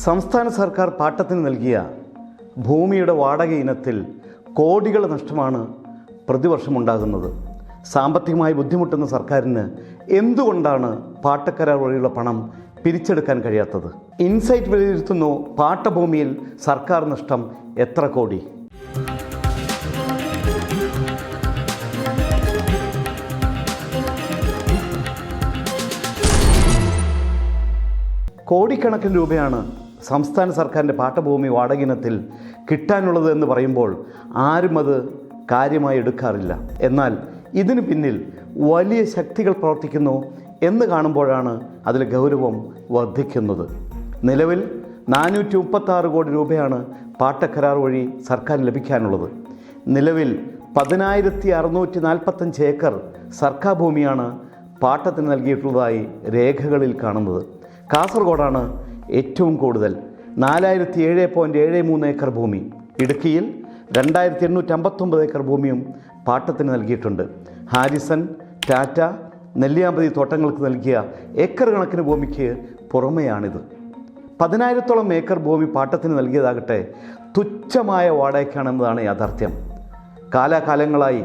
സംസ്ഥാന സർക്കാർ പാട്ടത്തിന് നൽകിയ ഭൂമിയുടെ വാടക ഇനത്തിൽ കോടികളുടെ നഷ്ടമാണ് പ്രതിവർഷമുണ്ടാകുന്നത്. സാമ്പത്തികമായി ബുദ്ധിമുട്ടുന്ന സർക്കാരിന് എന്തുകൊണ്ടാണ് പാട്ടക്കരാർ വഴിയുള്ള പണം പിരിച്ചെടുക്കാൻ കഴിയാത്തത്? ഇൻസൈറ്റ് വിലയിരുത്തുന്നു, പാട്ടഭൂമിയിൽ സർക്കാർ നഷ്ടം എത്ര കോടി? കോടിക്കണക്കിന് രൂപയാണ് സംസ്ഥാന സർക്കാരിൻ്റെ പാട്ടഭൂമി വാടക ഇനത്തിൽ കിട്ടാനുള്ളത് എന്ന് പറയുമ്പോൾ ആരും അത് കാര്യമായി എടുക്കാറില്ല. എന്നാൽ ഇതിന് പിന്നിൽ വലിയ ശക്തികൾ പ്രവർത്തിക്കുന്നു എന്ന് കാണുമ്പോഴാണ് അതിലെ ഗൗരവം വർദ്ധിക്കുന്നത്. നിലവിൽ 436 കോടി രൂപയാണ് പാട്ടക്കരാർ വഴി സർക്കാരിന് ലഭിക്കാനുള്ളത്. നിലവിൽ 10,645 ഏക്കർ സർക്കാർ ഭൂമിയാണ് പാട്ടത്തിന് നൽകിയിട്ടുള്ളതായി രേഖകളിൽ കാണുന്നത്. കാസർഗോഡാണ് ഏറ്റവും കൂടുതൽ, 4007.73 ഏക്കർ ഭൂമി. ഇടുക്കിയിൽ 2859 ഏക്കർ ഭൂമിയും പാട്ടത്തിന് നൽകിയിട്ടുണ്ട്. ഹാരിസൺ, ടാറ്റ, നെല്ലിയാമ്പതി തോട്ടങ്ങൾക്ക് നൽകിയ ഏക്കർ കണക്കിന് ഭൂമിക്ക് പുറമെയാണിത്. 10,000-ഓളം ഏക്കർ ഭൂമി പാട്ടത്തിന് നൽകിയതാകട്ടെ തുച്ഛമായ വാടകയ്ക്കാണെന്നതാണ് യാഥാർത്ഥ്യം. കാലാകാലങ്ങളായി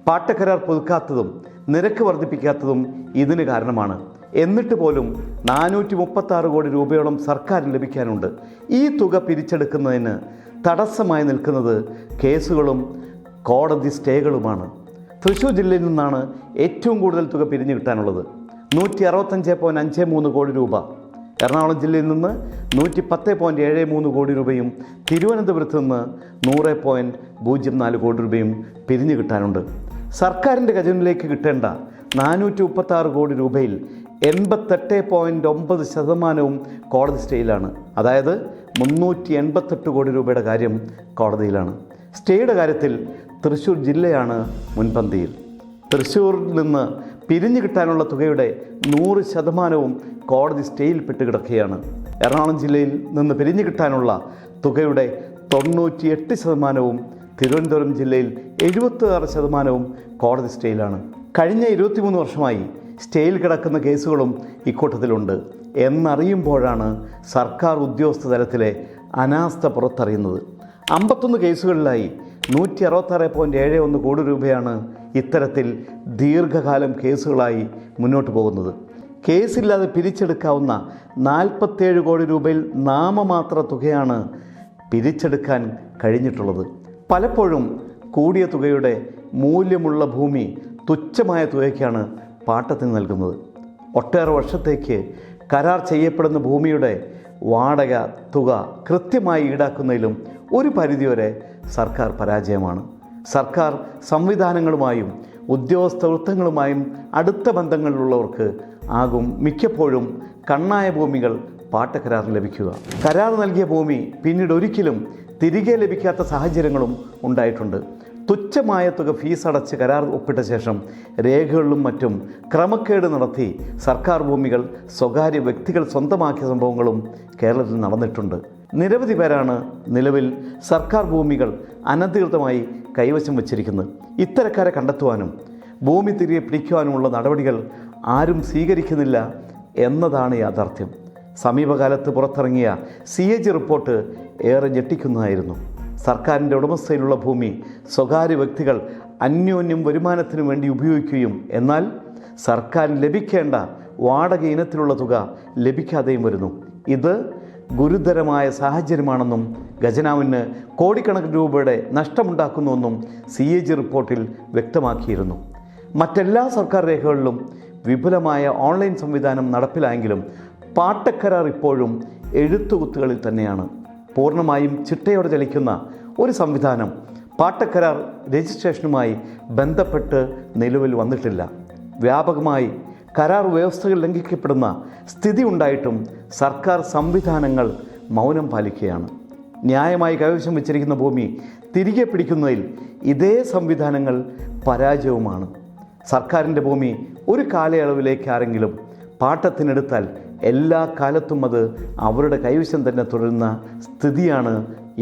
പാട്ടക്കരാർ പുതുക്കാത്തതും നിരക്ക് വർദ്ധിപ്പിക്കാത്തതും ഇതിന് കാരണമാണ്. എന്നിട്ട് പോലും 436 കോടി രൂപയോളം സർക്കാരിന് ലഭിക്കാനുണ്ട്. ഈ തുക പിരിച്ചെടുക്കുന്നതിന് തടസ്സമായി നിൽക്കുന്നത് കേസുകളും കോടതി സ്റ്റേകളുമാണ്. തൃശ്ശൂർ ജില്ലയിൽ നിന്നാണ് ഏറ്റവും കൂടുതൽ തുക പിരിഞ്ഞു കിട്ടാനുള്ളത്, 165.53 കോടി രൂപ. എറണാകുളം ജില്ലയിൽ നിന്ന് 110.73 കോടി രൂപയും തിരുവനന്തപുരത്ത് നിന്ന് 100.04 കോടി രൂപയും പിരിഞ്ഞു കിട്ടാനുണ്ട്. സർക്കാരിൻ്റെ ഖജനാവിലേക്ക് കിട്ടേണ്ട 436 കോടി രൂപയിൽ 88.9% കോടതി സ്റ്റേയിലാണ്. അതായത് 388 കോടി രൂപയുടെ കാര്യം കോടതിയിലാണ്. സ്റ്റേയുടെ കാര്യത്തിൽ തൃശ്ശൂർ ജില്ലയാണ് മുൻപന്തിയിൽ. തൃശ്ശൂരിൽ നിന്ന് പിരിഞ്ഞു കിട്ടാനുള്ള തുകയുടെ 100% കോടതി സ്റ്റേയിൽപ്പെട്ട് കിടക്കുകയാണ്. എറണാകുളം ജില്ലയിൽ നിന്ന് പിരിഞ്ഞു കിട്ടാനുള്ള തുകയുടെ 98%, തിരുവനന്തപുരം ജില്ലയിൽ 76% കോടതി സ്റ്റേയിലാണ്. കഴിഞ്ഞ 23 വർഷമായി സ്റ്റേയിൽ കിടക്കുന്ന കേസുകളും ഇക്കൂട്ടത്തിലുണ്ട് എന്നറിയുമ്പോഴാണ് സർക്കാർ ഉദ്യോഗസ്ഥ തലത്തിലെ അനാസ്ഥ പുറത്തറിയുന്നത്. 51 കേസുകളിലായി 166.71 കോടി രൂപയാണ് ഇത്തരത്തിൽ ദീർഘകാലം കേസുകളായി മുന്നോട്ട് പോകുന്നത്. കേസില്ലാതെ പിരിച്ചെടുക്കാവുന്ന 47 കോടി രൂപയിൽ നാമമാത്ര തുകയാണ് പിരിച്ചെടുക്കാൻ കഴിഞ്ഞിട്ടുള്ളത്. പലപ്പോഴും കൂടിയ തുകയുടെ മൂല്യമുള്ള ഭൂമി തുച്ഛമായ തുകയ്ക്കാണ് പാട്ടത്തിന് നൽകുന്നത്. ഒട്ടേറെ വർഷത്തേക്ക് കരാർ ചെയ്യപ്പെടുന്ന ഭൂമിയുടെ വാടക തുക കൃത്യമായി ഈടാക്കുന്നതിലും ഒരു പരിധിവരെ സർക്കാർ പരാജയമാണ്. സർക്കാർ സംവിധാനങ്ങളുമായും ഉദ്യോഗസ്ഥ വൃത്തങ്ങളുമായും അടുത്ത ബന്ധങ്ങളിലുള്ളവർക്ക് ആകും മിക്കപ്പോഴും കണ്ണായ ഭൂമികൾ പാട്ടക്കരാറിന് ലഭിക്കുക. കരാർ നൽകിയ ഭൂമി പിന്നീട് ഒരിക്കലും തിരികെ ലഭിക്കാത്ത സാഹചര്യങ്ങളും ഉണ്ടായിട്ടുണ്ട്. തുച്ഛമായ തുക ഫീസ് അടച്ച് കരാർ ഒപ്പിട്ട ശേഷം രേഖകളിലും മറ്റും ക്രമക്കേട് നടത്തി സർക്കാർ ഭൂമികൾ സ്വകാര്യ വ്യക്തികൾ സ്വന്തമാക്കിയ സംഭവങ്ങളും കേരളത്തിൽ നടന്നിട്ടുണ്ട്. നിരവധി പേരാണ് നിലവിൽ സർക്കാർ ഭൂമികൾ അനധികൃതമായി കൈവശം വച്ചിരിക്കുന്നത്. ഇത്തരക്കാരെ കണ്ടെത്തുവാനും ഭൂമി തിരികെ പിടിക്കുവാനുമുള്ള നടപടികൾ ആരും സ്വീകരിക്കുന്നില്ല എന്നതാണ് യാഥാർത്ഥ്യം. സമീപകാലത്ത് പുറത്തിറങ്ങിയ CAG റിപ്പോർട്ട് ഏറെ ഞെട്ടിക്കുന്നതായിരുന്നു. സർക്കാരിൻ്റെ ഉടമസ്ഥയിലുള്ള ഭൂമി സ്വകാര്യ വ്യക്തികൾ അന്യോന്യം വരുമാനത്തിനു വേണ്ടി ഉപയോഗിക്കുകയും എന്നാൽ സർക്കാരിന് ലഭിക്കേണ്ട വാടക ഇനത്തിലുള്ള തുക ലഭിക്കാതെയും വരുന്നു. ഇത് ഗുരുതരമായ സാഹചര്യമാണെന്നും ഖജനാവിന് കോടിക്കണക്കിന് രൂപയുടെ നഷ്ടമുണ്ടാക്കുന്നുവെന്നും CAG റിപ്പോർട്ടിൽ വ്യക്തമാക്കിയിരുന്നു. മറ്റെല്ലാ സർക്കാർ രേഖകളിലും വിപുലമായ ഓൺലൈൻ സംവിധാനം നടപ്പിലായെങ്കിലും പാട്ടക്കരാർ ഇപ്പോഴും എഴുത്തുകുത്തുകളിൽ തന്നെയാണ്. പൂർണ്ണമായും ചിട്ടയോടെ ചലിക്കുന്ന ഒരു സംവിധാനം പാട്ടക്കരാർ രജിസ്ട്രേഷനുമായി ബന്ധപ്പെട്ട് നിലവിൽ വന്നിട്ടില്ല. വ്യാപകമായി കരാർ വ്യവസ്ഥകൾ ലംഘിക്കപ്പെടുന്ന സ്ഥിതി ഉണ്ടായിട്ടും സർക്കാർ സംവിധാനങ്ങൾ മൗനം പാലിക്കുകയാണ്. ന്യായമായി കൈവശം വച്ചിരിക്കുന്ന ഭൂമി തിരികെ പിടിക്കുന്നതിൽ ഇതേ സംവിധാനങ്ങൾ പരാജയവുമാണ്. സർക്കാരിൻ്റെ ഭൂമി ഒരു കാലയളവിലേക്ക് ആരെങ്കിലും പാട്ടത്തിനെടുത്താൽ എല്ലാ കാലത്തും അത് അവരുടെ കൈവശം തന്നെ തുടരുന്ന സ്ഥിതിയാണ്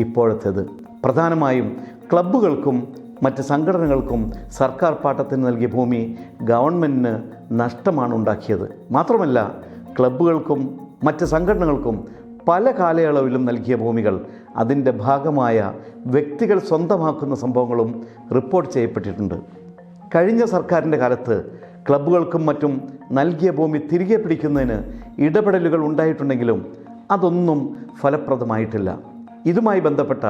ഇപ്പോഴത്തേത്. പ്രധാനമായും ക്ലബ്ബുകൾക്കും മറ്റ് സംഘടനകൾക്കും സർക്കാർ പാട്ടത്തിന് നൽകിയ ഭൂമി ഗവൺമെൻറ്റിന് നഷ്ടമാണ് ഉണ്ടാക്കിയത്. മാത്രമല്ല ക്ലബ്ബുകൾക്കും മറ്റ് സംഘടനകൾക്കും പല കാലയളവിലും നൽകിയ ഭൂമികൾ അതിൻ്റെ ഭാഗമായ വ്യക്തികൾ സ്വന്തമാക്കുന്ന സംഭവങ്ങളും റിപ്പോർട്ട് ചെയ്യപ്പെട്ടിട്ടുണ്ട്. കഴിഞ്ഞ സർക്കാരിൻ്റെ കാലത്ത് ക്ലബ്ബുകൾക്കും മറ്റും നൽകിയ ഭൂമി തിരികെ പിടിക്കുന്നതിന് ഇടപെടലുകൾ ഉണ്ടായിട്ടുണ്ടെങ്കിലും അതൊന്നും ഫലപ്രദമായിട്ടില്ല. ഇതുമായി ബന്ധപ്പെട്ട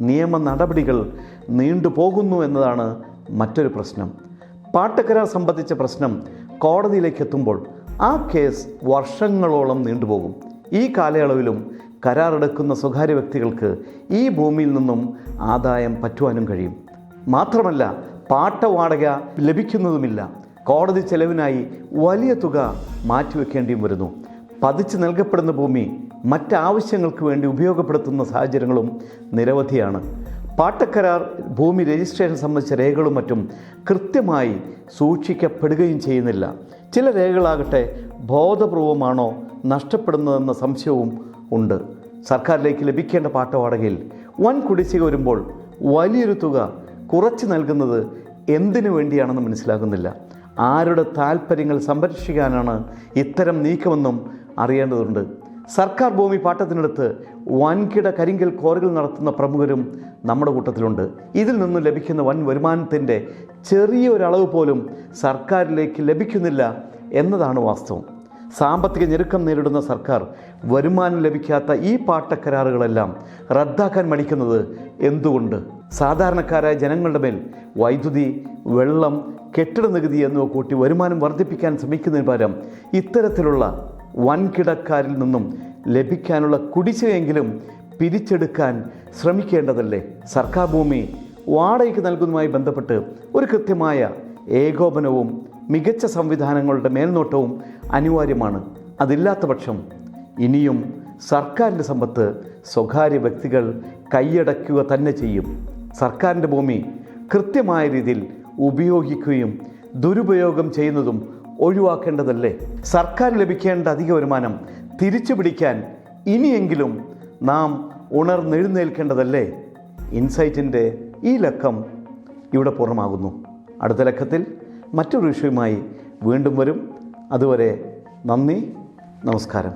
നിയമ നടപടികൾ നീണ്ടുപോകുന്നു എന്നതാണ് മറ്റൊരു പ്രശ്നം. പാട്ടക്കരാർ സംബന്ധിച്ച പ്രശ്നം കോടതിയിലേക്ക് എത്തുമ്പോൾ ആ കേസ് വർഷങ്ങളോളം നീണ്ടുപോകും. ഈ കാലയളവിലും കരാറെടുക്കുന്ന സ്വകാര്യ വ്യക്തികൾക്ക് ഈ ഭൂമിയിൽ നിന്നും ആദായം പറ്റുവാനും കഴിയും. മാത്രമല്ല, പാട്ട വാടക ലഭിക്കുന്നതുമില്ല. കോടതി ചെലവിനായി വലിയ തുക മാറ്റിവെക്കേണ്ടിയും വരുന്നു. പതിച്ച് നൽകപ്പെടുന്ന ഭൂമി മറ്റാവശ്യങ്ങൾക്ക് വേണ്ടി ഉപയോഗപ്പെടുത്തുന്ന സാഹചര്യങ്ങളും നിരവധിയാണ്. പാട്ടക്കരാർ ഭൂമി രജിസ്ട്രേഷൻ സംബന്ധിച്ച രേഖകളും മറ്റും കൃത്യമായി സൂക്ഷിക്കപ്പെടുകയും ചെയ്യുന്നില്ല. ചില രേഖകളാകട്ടെ ബോധപൂർവമാണോ നഷ്ടപ്പെടുന്നതെന്ന സംശയവും ഉണ്ട്. സർക്കാരിലേക്ക് ലഭിക്കേണ്ട പാട്ടവാടകയിൽ വൻ കുടിശ്ശിക വരുമ്പോൾ വലിയൊരു തുക കുറച്ച് നൽകുന്നത് എന്തിനു വേണ്ടിയാണെന്ന് മനസ്സിലാകുന്നില്ല. ആരുടെ താൽപ്പര്യങ്ങൾ സംരക്ഷിക്കാനാണ് ഇത്തരം നീക്കമെന്നും അറിയേണ്ടതുണ്ട്. സർക്കാർ ഭൂമി പാട്ടത്തിനെടുത്ത് വൻകിട കരിങ്കൽ ക്വാറികൾ നടത്തുന്ന പ്രമുഖരും നമ്മുടെ കൂട്ടത്തിലുണ്ട്. ഇതിൽ നിന്നും ലഭിക്കുന്ന വൻ വരുമാനത്തിൻ്റെ ചെറിയൊരളവ് പോലും സർക്കാരിലേക്ക് ലഭിക്കുന്നില്ല എന്നതാണ് വാസ്തവം. സാമ്പത്തിക ഞെരുക്കം നേരിടുന്ന സർക്കാർ വരുമാനം ലഭിക്കാത്ത ഈ പാട്ടക്കരാറുകളെല്ലാം റദ്ദാക്കാൻ മടിക്കുന്നത് എന്തുകൊണ്ട്? സാധാരണക്കാരായ ജനങ്ങളുടെ മേൽ വൈദ്യുതി, വെള്ളം, കെട്ടിട നികുതി എന്നിവ കൂട്ടി വരുമാനം വർദ്ധിപ്പിക്കാൻ ശ്രമിക്കുന്നതിന് പകരം ഇത്തരത്തിലുള്ള വൻകിടക്കാരിൽ നിന്നും ലഭിക്കാനുള്ള കുടിശ്ശികയെങ്കിലും പിരിച്ചെടുക്കാൻ ശ്രമിക്കേണ്ടതല്ലേ? സർക്കാർ ഭൂമി വാടകയ്ക്ക് നൽകുന്നതുമായി ബന്ധപ്പെട്ട് ഒരു കൃത്യമായ ഏകോപനവും മികച്ച സംവിധാനങ്ങളുടെ മേൽനോട്ടവും അനിവാര്യമാണ്. അതില്ലാത്ത പക്ഷം ഇനിയും സർക്കാരിൻ്റെ സമ്പത്ത് സ്വകാര്യ വ്യക്തികൾ കൈയടക്കുക തന്നെ ചെയ്യും. സർക്കാരിൻ്റെ ഭൂമി കൃത്യമായ രീതിയിൽ ഉപയോഗിക്കുകയും ദുരുപയോഗം ചെയ്യുന്നതും ഒഴിവാക്കേണ്ടതല്ലേ? സർക്കാർ ലഭിക്കേണ്ട അധിക വരുമാനം തിരിച്ചു പിടിക്കാൻ ഇനിയെങ്കിലും നാം ഉണർന്നെഴുന്നേൽക്കേണ്ടതല്ലേ? ഇൻസൈറ്റിൻ്റെ ഈ ലക്കം ഇവിടെ പൂർണ്ണമാകുന്നു. അടുത്ത ലക്കത്തിൽ മറ്റൊരു വിഷയവുമായി വീണ്ടും വരും. അതുവരെ നന്ദി, നമസ്കാരം.